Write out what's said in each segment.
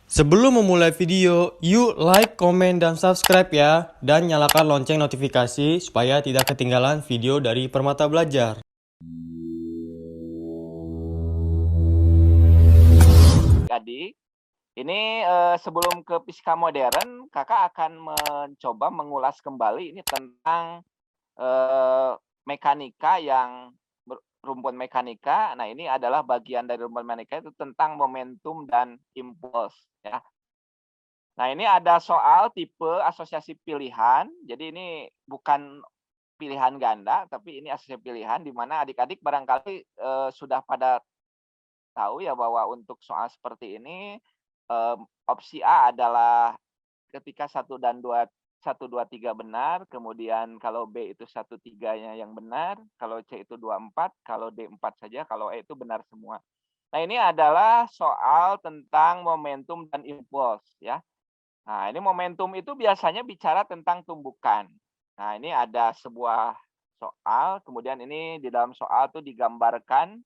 Sebelum memulai video, yuk like, komen, dan subscribe ya. Dan nyalakan lonceng notifikasi supaya tidak ketinggalan video dari Permata Belajar. Adik, ini sebelum ke fisika modern, kakak akan mencoba mengulas kembali ini tentang mekanika yang rumpun mekanika. Nah, ini adalah bagian dari rumpun mekanika itu tentang momentum dan impuls, ya. Nah, ini ada soal tipe asosiasi pilihan. Jadi ini bukan pilihan ganda, tapi ini asosiasi pilihan di mana adik-adik barangkali sudah pada tahu ya bahwa untuk soal seperti ini opsi A adalah ketika 1, 2, 3 benar, kemudian kalau B itu 1, 3-nya yang benar, kalau C itu 2, 4, kalau D 4 saja, kalau E itu benar semua. Nah, ini adalah soal tentang momentum dan impuls, ya. Nah, ini momentum itu biasanya bicara tentang tumbukan. Nah, ini ada sebuah soal, kemudian ini di dalam soal itu digambarkan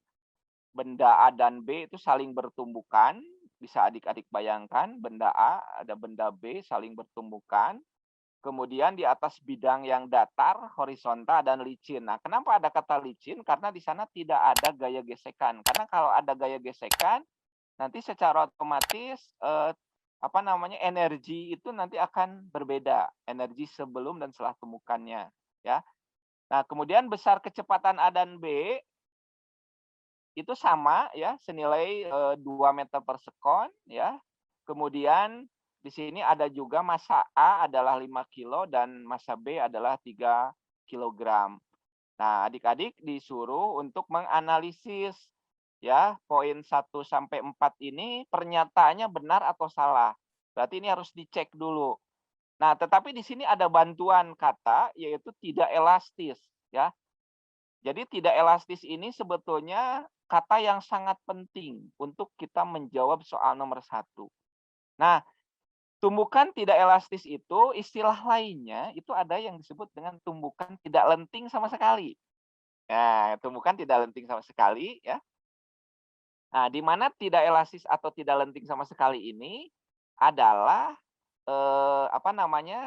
benda A dan B itu saling bertumbukan. Bisa adik-adik bayangkan, benda A ada benda B saling bertumbukan. Kemudian di atas bidang yang datar, horizontal, dan licin. Nah, kenapa ada kata licin? Karena di sana tidak ada gaya gesekan. Karena kalau ada gaya gesekan, nanti secara otomatis energi itu nanti akan berbeda. Energi sebelum dan setelah tumbukannya. Ya. Nah, kemudian besar kecepatan A dan B itu sama ya, senilai 2 meter per sekon ya. Kemudian di sini ada juga massa A adalah 5 kilo dan massa B adalah 3 kilogram. Nah, adik-adik disuruh untuk menganalisis ya poin 1 sampai 4 ini pernyataannya benar atau salah. Berarti ini harus dicek dulu. Nah, tetapi di sini ada bantuan kata yaitu tidak elastis ya. Jadi tidak elastis ini sebetulnya kata yang sangat penting untuk kita menjawab soal nomor 1. Nah, tumbukan tidak elastis itu istilah lainnya itu ada yang disebut dengan tumbukan tidak lenting sama sekali. Nah, tumbukan tidak lenting sama sekali ya. Nah, di mana tidak elastis atau tidak lenting sama sekali ini adalah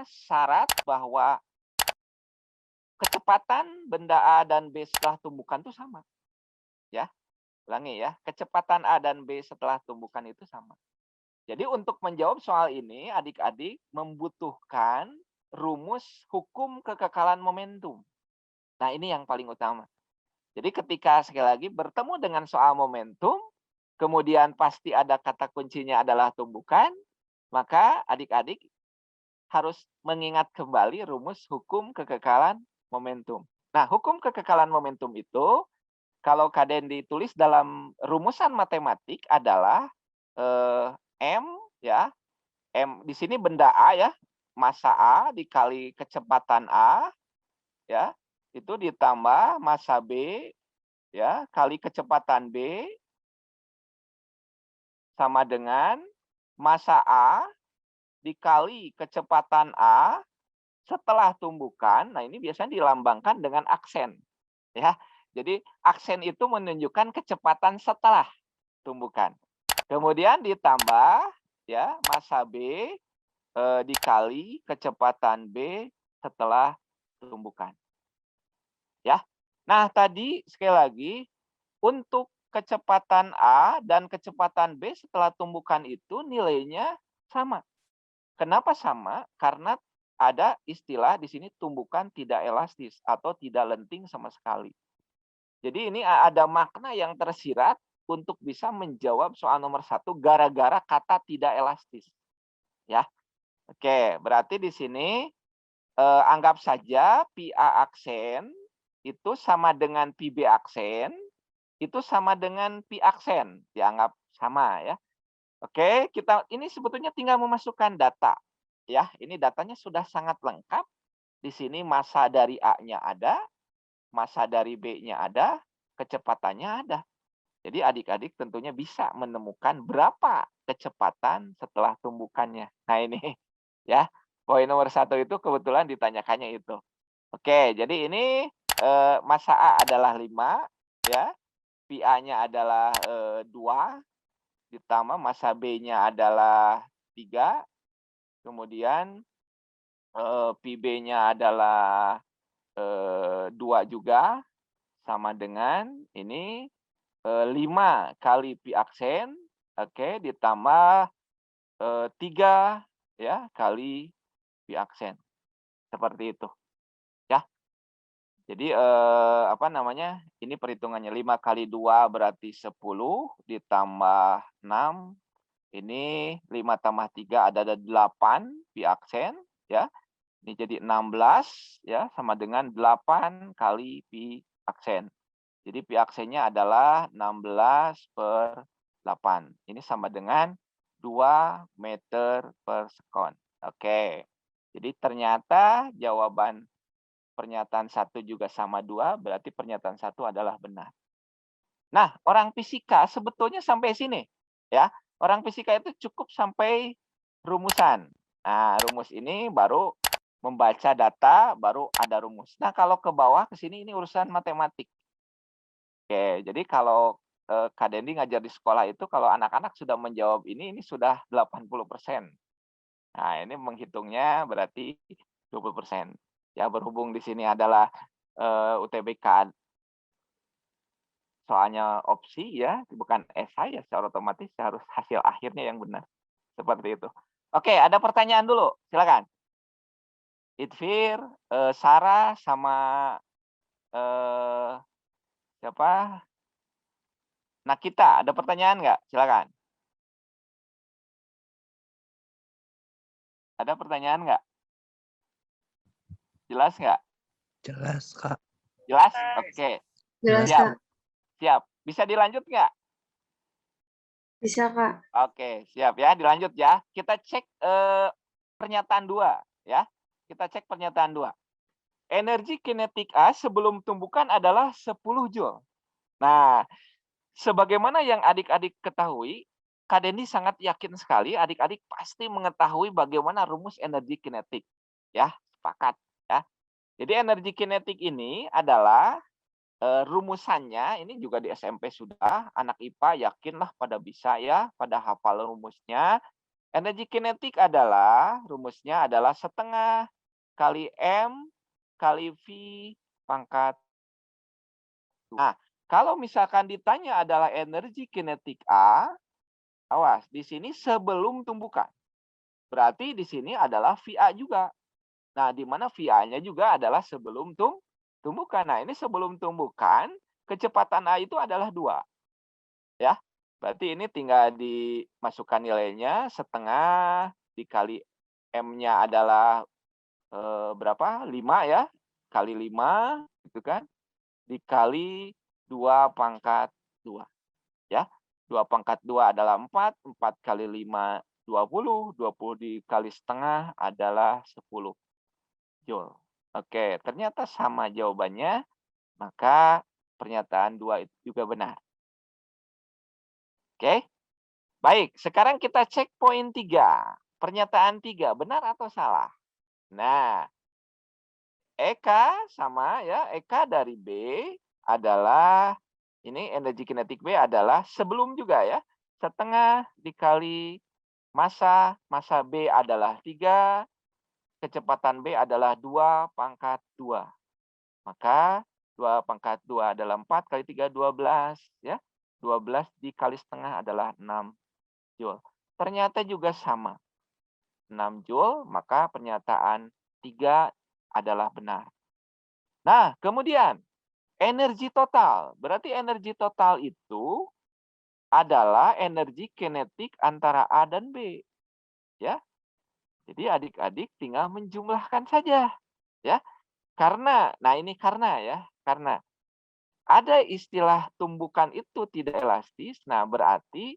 syarat bahwa kecepatan benda A dan B setelah tumbukan itu sama, ya. Ulangi ya, kecepatan A dan B setelah tumbukan itu sama. Jadi untuk menjawab soal ini, adik-adik membutuhkan rumus hukum kekekalan momentum. Nah, ini yang paling utama. Jadi ketika sekali lagi bertemu dengan soal momentum, kemudian pasti ada kata kuncinya adalah tumbukan, maka adik-adik harus mengingat kembali rumus hukum kekekalan momentum. Nah, hukum kekekalan momentum itu kalau kalian ditulis dalam rumusan matematik adalah M ya. M di sini benda A ya, massa A dikali kecepatan A ya, itu ditambah massa B ya kali kecepatan B sama dengan massa A dikali kecepatan A setelah tumbukan. Nah, ini biasanya dilambangkan dengan aksen ya. Jadi aksen itu menunjukkan kecepatan setelah tumbukan. Kemudian ditambah ya massa B dikali kecepatan B setelah tumbukan. Ya. Nah, tadi sekali lagi untuk kecepatan A dan kecepatan B setelah tumbukan itu nilainya sama. Kenapa sama? Karena ada istilah di sini tumbukan tidak elastis atau tidak lenting sama sekali. Jadi ini ada makna yang tersirat untuk bisa menjawab soal nomor 1 gara-gara kata tidak elastis. Ya. Oke, berarti di sini anggap saja pi A aksen itu sama dengan pi B aksen, itu sama dengan pi aksen, dianggap sama ya. Oke, kita ini sebetulnya tinggal memasukkan data. Ya, ini datanya sudah sangat lengkap. Di sini massa dari A-nya ada, massa dari B-nya ada, kecepatannya ada. Jadi adik-adik tentunya bisa menemukan berapa kecepatan setelah tumbukannya. Nah, ini ya, poin nomor 1 itu kebetulan ditanyakannya itu. Oke, jadi ini massa A adalah 5 ya, pi A-nya adalah 2, ditambah massa B-nya adalah 3, kemudian pi B-nya adalah 2 juga, sama dengan ini 5 kali pi aksen, oke, ditambah 3 ya kali pi aksen. Seperti itu. Ya. Jadi apa namanya? Ini perhitungannya 5 kali 2 berarti 10 ditambah 6, ini 5 tambah 3 ada 8 pi aksen ya. Ini jadi 16 ya, sama dengan 8 kali pi aksen. Jadi pi aksennya adalah 16/8. Ini sama dengan 2 meter per sekon. Oke. Jadi ternyata jawaban pernyataan 1 juga sama 2, berarti pernyataan 1 adalah benar. Nah, orang fisika sebetulnya sampai sini. Ya, orang fisika itu cukup sampai rumusan. Nah, rumus ini baru membaca data, baru ada rumus. Nah, kalau ke bawah ke sini ini urusan matematik. Oke, jadi kalau Kak Dendi ngajar di sekolah itu kalau anak-anak sudah menjawab ini sudah 80%. Nah, ini menghitungnya berarti 20%. Ya, berhubung di sini adalah UTBK soalnya opsi ya, bukan esai ya, secara otomatis harus hasil akhirnya yang benar. Seperti itu. Oke, ada pertanyaan dulu, silakan. Itfir, Sarah sama siapa? Nakita, ada pertanyaan nggak? Silakan. Ada pertanyaan nggak? Jelas nggak? Jelas, Kak. Jelas? Oke. Jelas, Siap. Kak. Siap. Bisa dilanjut nggak? Bisa, Kak. Oke, siap ya. Dilanjut ya. Kita cek pernyataan 2 ya. Kita cek pernyataan 2. Energi kinetik A sebelum tumbukan adalah 10 Joule. Nah, sebagaimana yang adik-adik ketahui, Kak Dendi sangat yakin sekali adik-adik pasti mengetahui bagaimana rumus energi kinetik. Ya, sepakat ya. Jadi energi kinetik ini adalah rumusannya, ini juga di SMP sudah, anak IPA yakinlah pada bisa ya, pada hafal rumusnya. Energi kinetik adalah, rumusnya adalah setengah kali M kali V pangkat. Nah, kalau misalkan ditanya adalah energi kinetik A, awas, di sini sebelum tumbukan. Berarti di sini adalah VA juga. Nah, di mana VA-nya juga adalah sebelum tumbukan. Nah, ini sebelum tumbukan, kecepatan A itu adalah 2. Ya, berarti ini tinggal dimasukkan nilainya, setengah dikali M-nya adalah berapa? 5 ya, kali 5, gitu kan, dikali 2 pangkat 2. Ya, 2 pangkat 2 adalah 4, 4 kali 5, 20, 20 dikali setengah adalah 10 Joule. Oke, ternyata sama jawabannya, maka pernyataan 2 itu juga benar. Oke, baik. Sekarang kita cek poin 3. Pernyataan 3, benar atau salah? Nah, Eka sama ya, Eka dari B adalah, ini energi kinetik B adalah sebelum juga ya, setengah dikali massa B adalah 3, kecepatan B adalah 2 pangkat 2. Maka 2 pangkat 2 adalah 4 kali 3, 12. Ya. 12 dikali setengah adalah 6 Joule. Ternyata juga sama. 6 Joule, maka pernyataan 3 adalah benar. Nah, kemudian energi total. Berarti energi total itu adalah energi kinetik antara A dan B. Ya. Jadi adik-adik tinggal menjumlahkan saja. Ya. Karena, nah ini karena ya, karena ada istilah tumbukan itu tidak elastis, nah berarti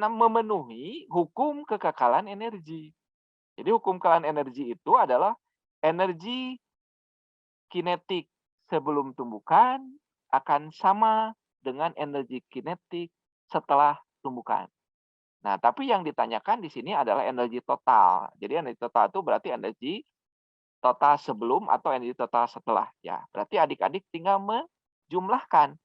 memenuhi hukum kekekalan energi. Jadi hukum kekekalan energi itu adalah energi kinetik sebelum tumbukan akan sama dengan energi kinetik setelah tumbukan. Nah, tapi yang ditanyakan di sini adalah energi total. Jadi energi total itu berarti energi total sebelum atau energi total setelah. Ya, berarti adik-adik tinggal menjumlahkan.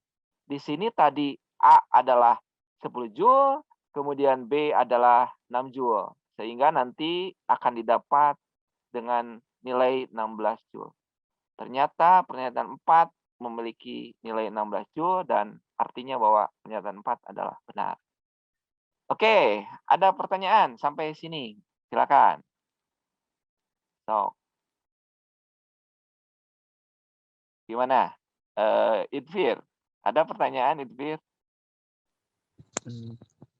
Di sini tadi A adalah 10 Joule, kemudian B adalah 6 Joule. Sehingga nanti akan didapat dengan nilai 16 Joule. Ternyata pernyataan 4 memiliki nilai 16 Joule dan artinya bahwa pernyataan 4 adalah benar. Oke, ada pertanyaan sampai sini? Silakan. So, gimana? Idfir, ada pertanyaan Idfir?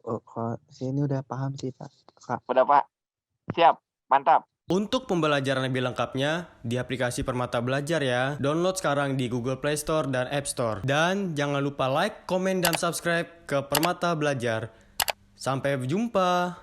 Kalau sini udah paham sih Pak. Kak. Udah Pak? Siap, mantap. Untuk pembelajaran lebih lengkapnya, di aplikasi Permata Belajar ya. Download sekarang di Google Play Store dan App Store. Dan jangan lupa like, komen, dan subscribe ke Permata Belajar. Sampai jumpa.